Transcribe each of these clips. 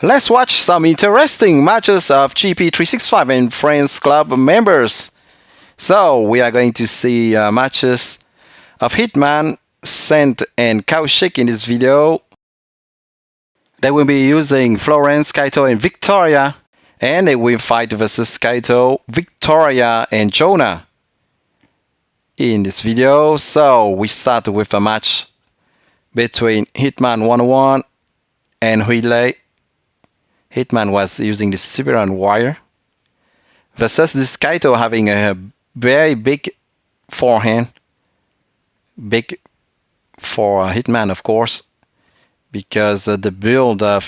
Let's watch some interesting matches of GP365 and Friends Club members. So we are going to see matches of Hitman, Sent and Kaushik in this video. They will be using Florence, Kaito and Victoria. And they will fight versus Kaito, Victoria and Jonah in this video. So we start with a match between Hitman 101 and Huilei. Hitman was using the Siberian wire versus this Kaito having a very big forehand. Big for Hitman, of course, because the build of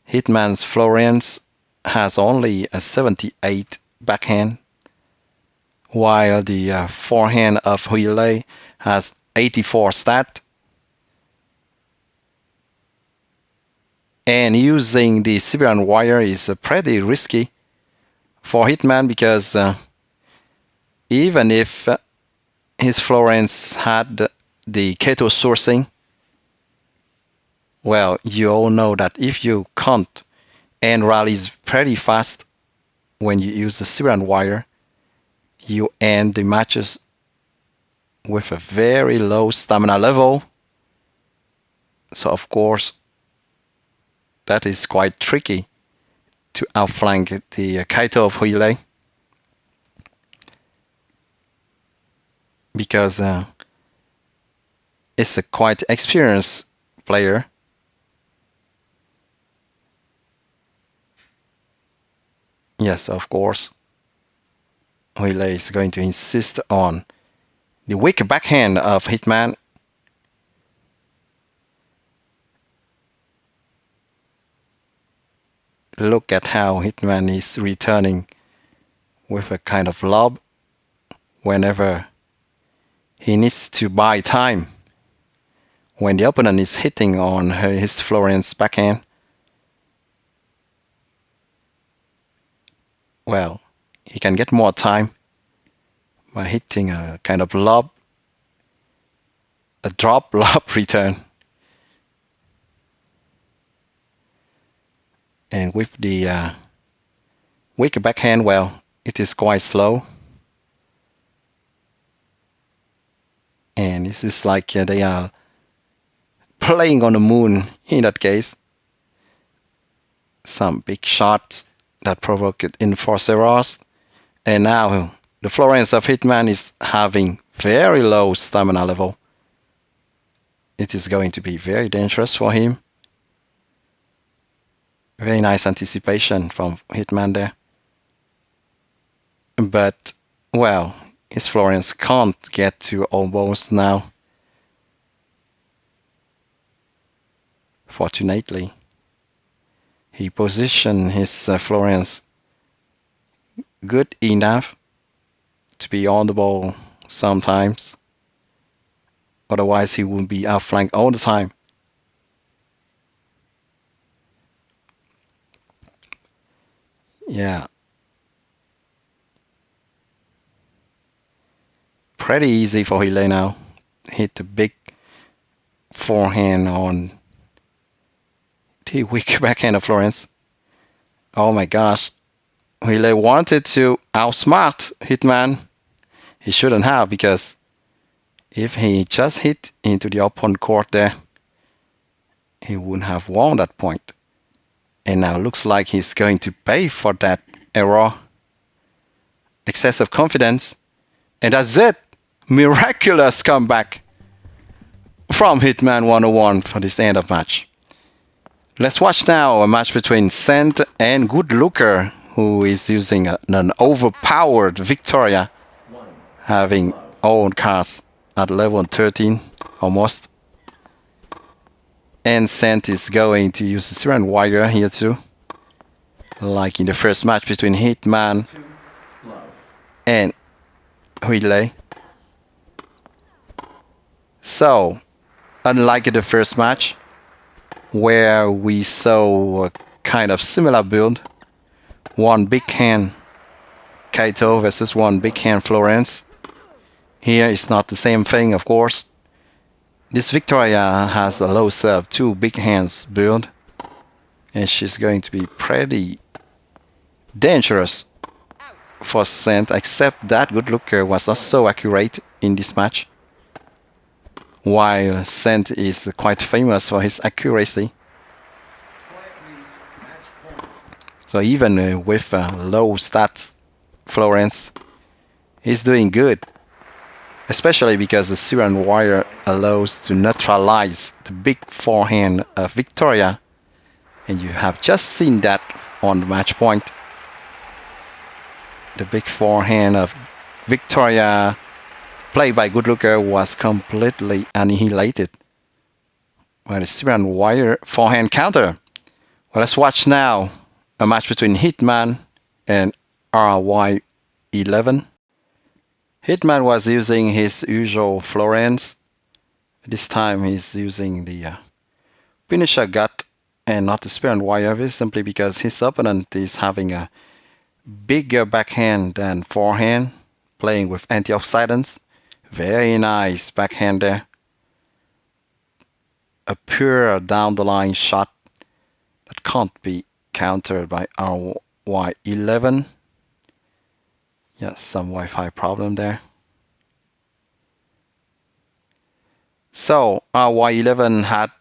Hitman's Florence has only a 78 backhand, while the forehand of Huilei has 84 stat. And using the Siberian wire is pretty risky for Hitman because even if his Florence had the Kaito sourcing, well, you all know that if you can't and rallies pretty fast when you use the Siberian wire, you end the matches with a very low stamina level. So of course, that is quite tricky to outflank the Kaito of Huilei, because it's a quite experienced player. Yes, of course, Huilei is going to insist on the weak backhand of Hitman. Look at how Hitman is returning with a kind of lob whenever he needs to buy time. When the opponent is hitting on his Florence backhand, well, he can get more time by hitting a kind of lob, a drop lob return. And with the weak backhand, well, it is quite slow. And this is like they are playing on the moon in that case. Some big shots that provoked enforced errors. And now the Florence of Hitman is having very low stamina level. It is going to be very dangerous for him. Very nice anticipation from Hitman there. But, well, his Florence can't get to almost now. Fortunately, he positioned his Florence good enough to be on the ball sometimes. Otherwise, he would be outflanked all the time. Yeah. Pretty easy for Huilei now. Hit the big forehand on the weak backhand of Florence. Oh my gosh. Huilei wanted to outsmart Hitman. He shouldn't have, because if he just hit into the open court there, he wouldn't have won that point. And now looks like he's going to pay for that error. Excessive confidence. And that's it. Miraculous comeback from Hitman 101 for this end of match. Let's watch now a match between Sent and Good Looker, who is using an overpowered Victoria, having all cards at level 13 almost. And Sent is going to use the Siberian wire here too, like in the first match between Hitman and Huilei. So, unlike the first match, where we saw a kind of similar build, one big hand Kaito versus one big hand Florence, here it's not the same thing, of course. This Victoria has a low serve, two big hands build, And she's going to be pretty dangerous for Sent, except that Good Looker was not so accurate in this match. While Sent is quite famous for his accuracy. So even with low stats, Florence is doing good. Especially because the Syrian Warrior allows to neutralize the big forehand of Victoria. And you have just seen that on the match point. The big forehand of Victoria, played by Good Looker, was completely annihilated by the Syrian Warrior forehand counter. Well, let's watch now a match between Hitman and RY11. Hitman was using his usual Florence. This time he's using the finisher gut and not the Syrian Warrior, simply because his opponent is having a bigger backhand than forehand, playing with antioxidants. Very nice backhand there. A pure down the line shot that can't be countered by RY11. Yes, some Wi-Fi problem there. So RY11 had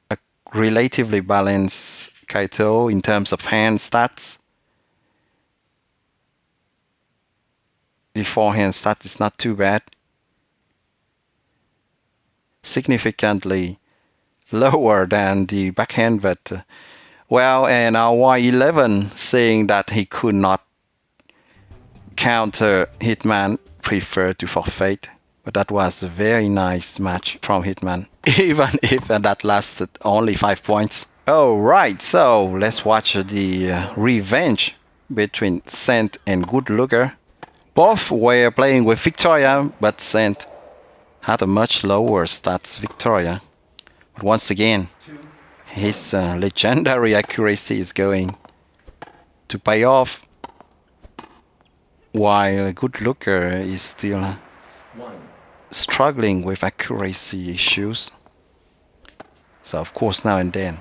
a relatively balanced Kaito in terms of hand stats. The forehand stat is not too bad. Significantly lower than the backhand, but well, and RY11 saying that he could not counter Hitman, preferred to forfeit. But that was a very nice match from Hitman, even if that lasted only 5 points. Alright, so let's watch the revenge between Sent and Good Looker. Both were playing with Victoria, but Sent had a much lower stats Victoria. But once again, his legendary accuracy is going to pay off, while Good Looker is still struggling with accuracy issues. So of course now and then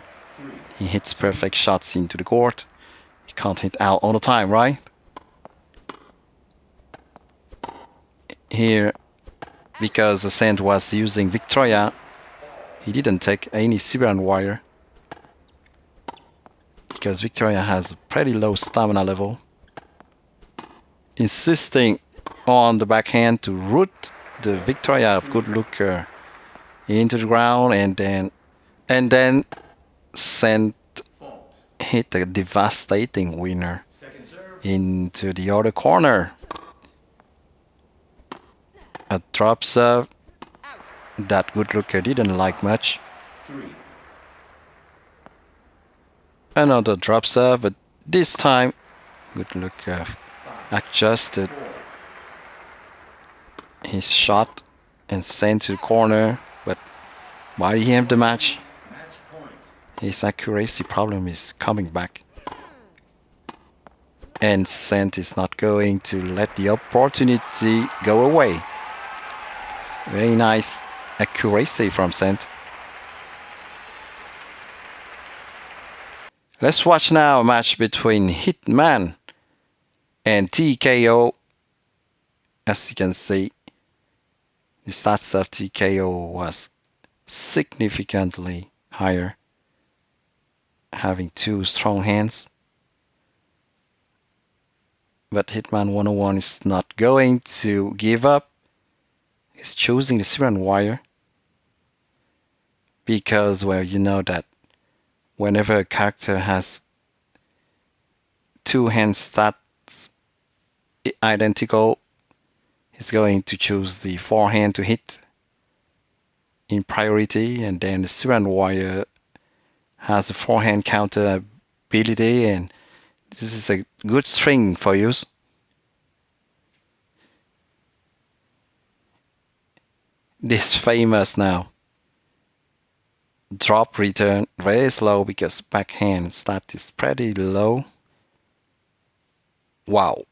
he hits perfect shots into the court. He can't hit out all the time, right? Here, because Sent was using Victoria, he didn't take any Syrian Warrior, because Victoria has a pretty low stamina level. Insisting on the backhand to root the Victoria of Good Looker into the ground, and then Sent hit a devastating winner into the other corner. A drop serve that Good Looker didn't like much. Another drop serve, but this time Good Looker adjusted his shot and sent to the corner, but by the end of the match, his accuracy problem is coming back. And Sent is not going to let the opportunity go away. Very nice accuracy from Sent. Let's watch now a match between Hitman and TKO. As you can see, the stats of TKO was significantly higher, having 2 strong hands. But Hitman 101 is not going to give up. He's choosing the Syrian Warrior because, well, you know that whenever a character has 2 hand stats identical, he's going to choose the forehand to hit in priority, and then the Syrian Warrior has a forehand counter ability, and this is a good string for use. This famous now drop return, very slow because backhand stat is pretty low. Wow,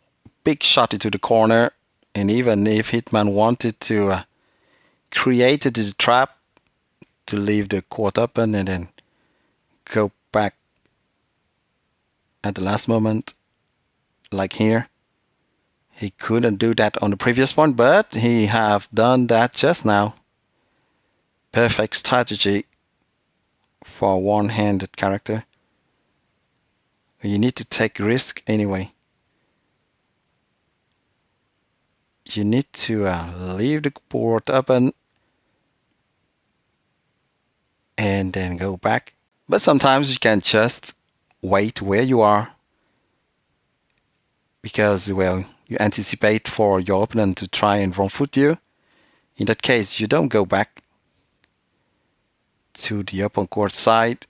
big shot into the corner, and even if Hitman wanted to create the trap to leave the court open and then go back at the last moment, like here. He couldn't do that on the previous one, but he have done that just now. Perfect strategy for one-handed character. You need to take risk anyway. You need to leave the port open and then go back. But sometimes you can just wait where you are because, well, you anticipate for your opponent to try and wrong foot you. In that case, you don't go back to the open court side.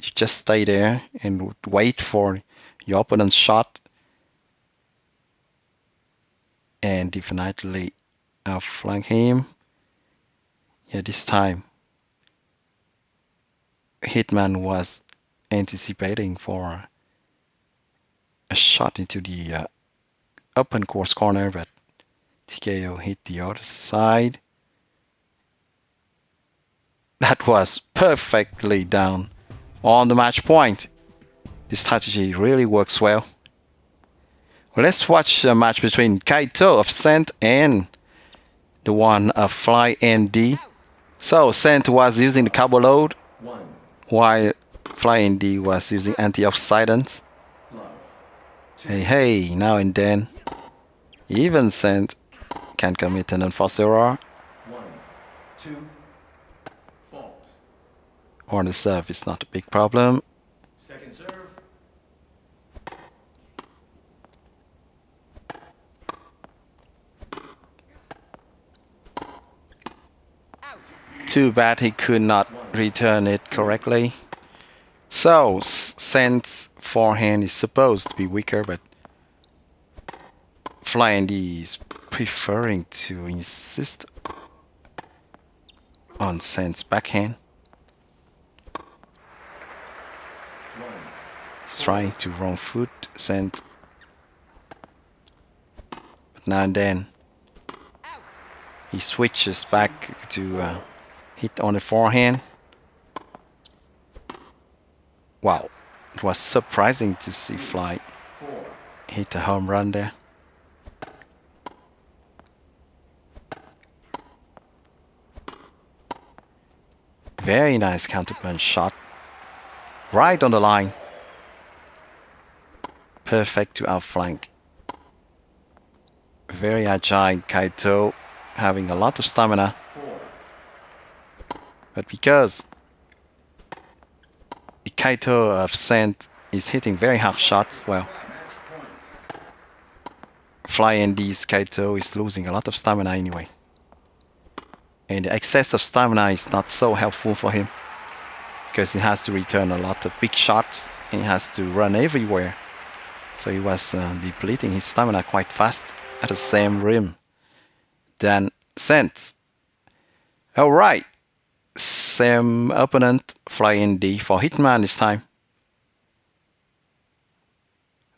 You just stay there and wait for your opponent's shot and definitely outflank him. Yeah, this time Hitman was anticipating for a shot into the open court corner, but TKO hit the other side. That was perfectly done on the match point. This strategy really works well. Let's watch a match between Kaito of Scent and the one of Fly ND. So Scent was using the Cabo load while Fly ND was using antioxidants. Hey, now and then even Scent can commit an unforced error. 1-2 fault. On the serve, it's not a big problem. Second serve. Too bad he could not return it correctly. So, Scent's forehand is supposed to be weaker, but Fly ND is preferring to insist on Scent's backhand. He's trying to wrong foot Scent, but now and then he switches back to hit on the forehand. Wow, it was surprising to see Fly hit a home run there. Very nice counterpunch shot. Right on the line. Perfect to outflank. Very agile Kaito, having a lot of stamina. But because the Kaito of Scent is hitting very hard shots, well, Fly ND's Kaito is losing a lot of stamina anyway. And the excess of stamina is not so helpful for him, because he has to return a lot of big shots and he has to run everywhere. So he was depleting his stamina quite fast at the same rim than Scent. Alright, same opponent, Fly ND for Hitman this time.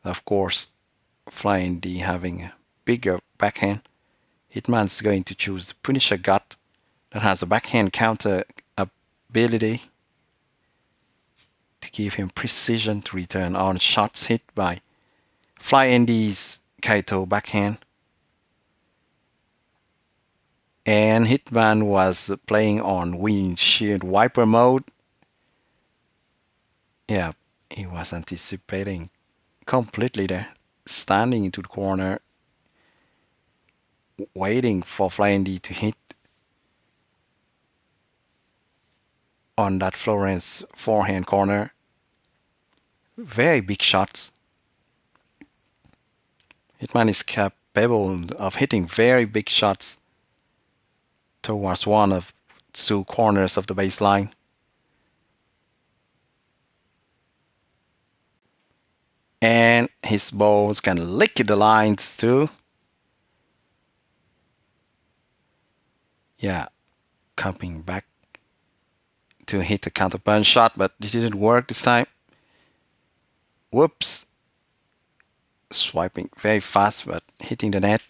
Of course, Fly ND having a bigger backhand. Hitman's going to choose the Punisher God that has a backhand counter ability to give him precision to return on shots hit by Fly ND's Kaito backhand. And Hitman was playing on windshield wiper mode. Yeah, he was anticipating completely there, standing into the corner, waiting for Fly ND to hit on that Florence forehand corner. Very big shots. Hitman is capable of hitting very big shots towards one of two corners of the baseline. And his balls can lick the lines too. Yeah, coming back to hit the counter punch shot, but it didn't work this time. Whoops. Swiping very fast, but hitting the net.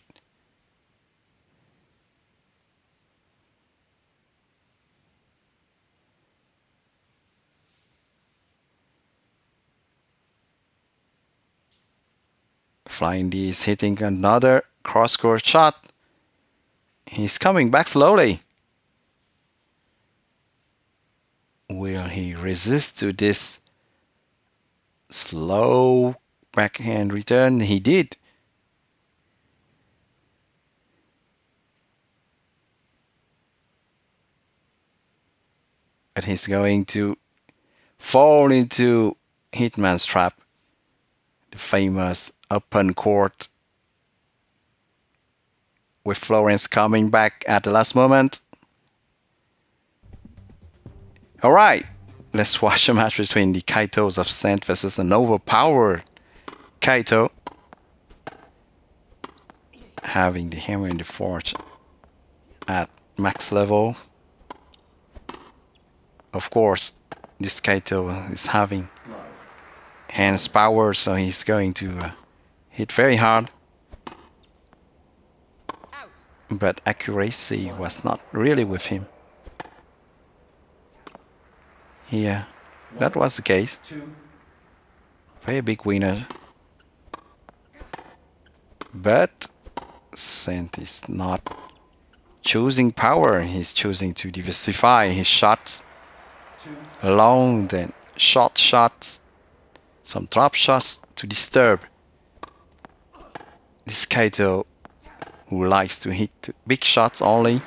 Flying D is hitting another cross-court shot. He's coming back slowly. Will he resist to this slow backhand return? He did. But he's going to fall into Hitman's trap. The famous open court with Florence coming back at the last moment. Alright, let's watch a match between the Kaitos of Sent versus an overpowered Kaito. Having the hammer in the forge at max level. Of course, this Kaito is having hands power, so he's going to hit very hard. But accuracy was not really with him. Yeah, that was the case. Very big winner. But Sent is not choosing power. He's choosing to diversify his shots. Long then short shots. Some drop shots to disturb this Kaito who likes to hit big shots only.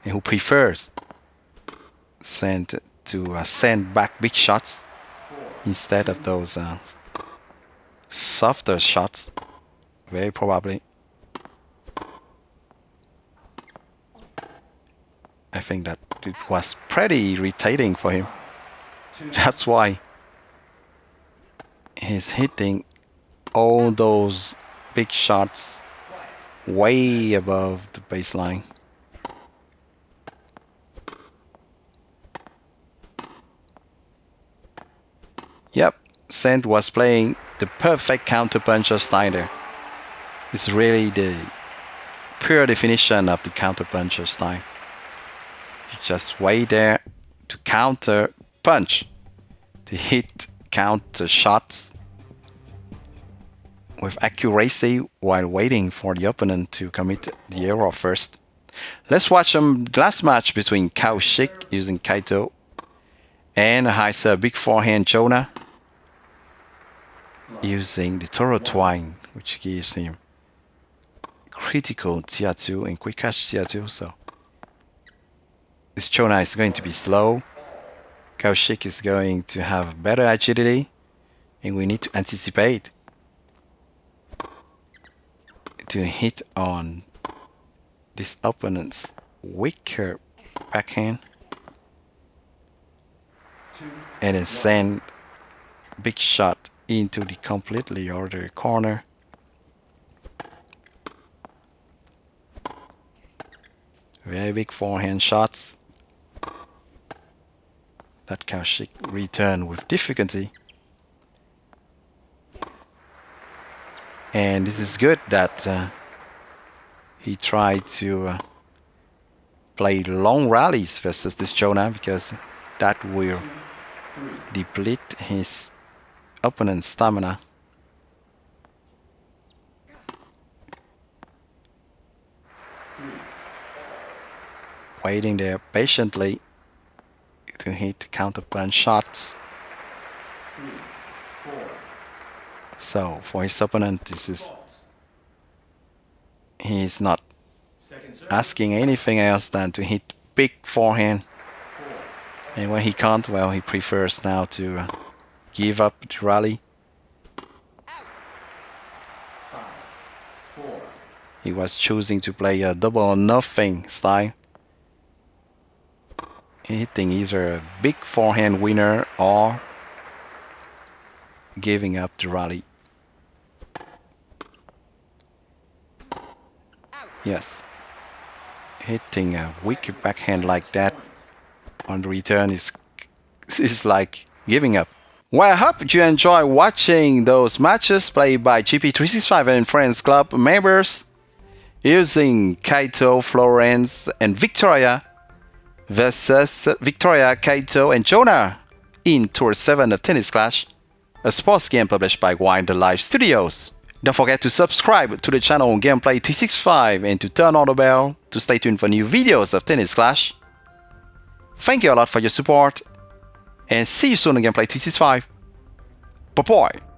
And who prefers Sent to send back big shots instead of those softer shots, very probably. I think that it was pretty irritating for him. That's why he's hitting all those big shots way above the baseline. Yep, Sent was playing the perfect counterpuncher style there. It's really the pure definition of the counterpuncher style. You just wait there to counter punch, to hit counter shots with accuracy while waiting for the opponent to commit the error first. Let's watch the last match between Kaushik using Kaito and Heiser big forehand Jonah using the Toro Twine, which gives him critical Tiatsu and quick catch Tiatsu. So this Jonah is going to be slow. Kaushik is going to have better agility, and we need to anticipate to hit on this opponent's weaker backhand and then send big shot into the completely other corner. Very big forehand shots that Kaushik returned with difficulty. And this is good that he tried to play long rallies versus this Jonah, because that will deplete his opponent's stamina. Waiting there patiently to hit counter punch shots. So for his opponent, he's not asking anything else than to hit big forehand. And when he can't, well, he prefers now to give up the rally. He was choosing to play a double or nothing style, hitting either a big forehand winner or giving up the rally. Yes, hitting a weak backhand like that on the return is like giving up. Well, I hope you enjoy watching those matches played by GP365 and Friends Club members using Kaito, Florence, and Victoria versus Victoria, Kaito, and Jonah in Tour 7 of Tennis Clash. a sports game published by Wind Live Studios. Don't forget to subscribe to the channel on Gameplay 365 and to turn on the bell to stay tuned for new videos of Tennis Clash. Thank you a lot for your support, and see you soon on Gameplay 365. Bye-bye!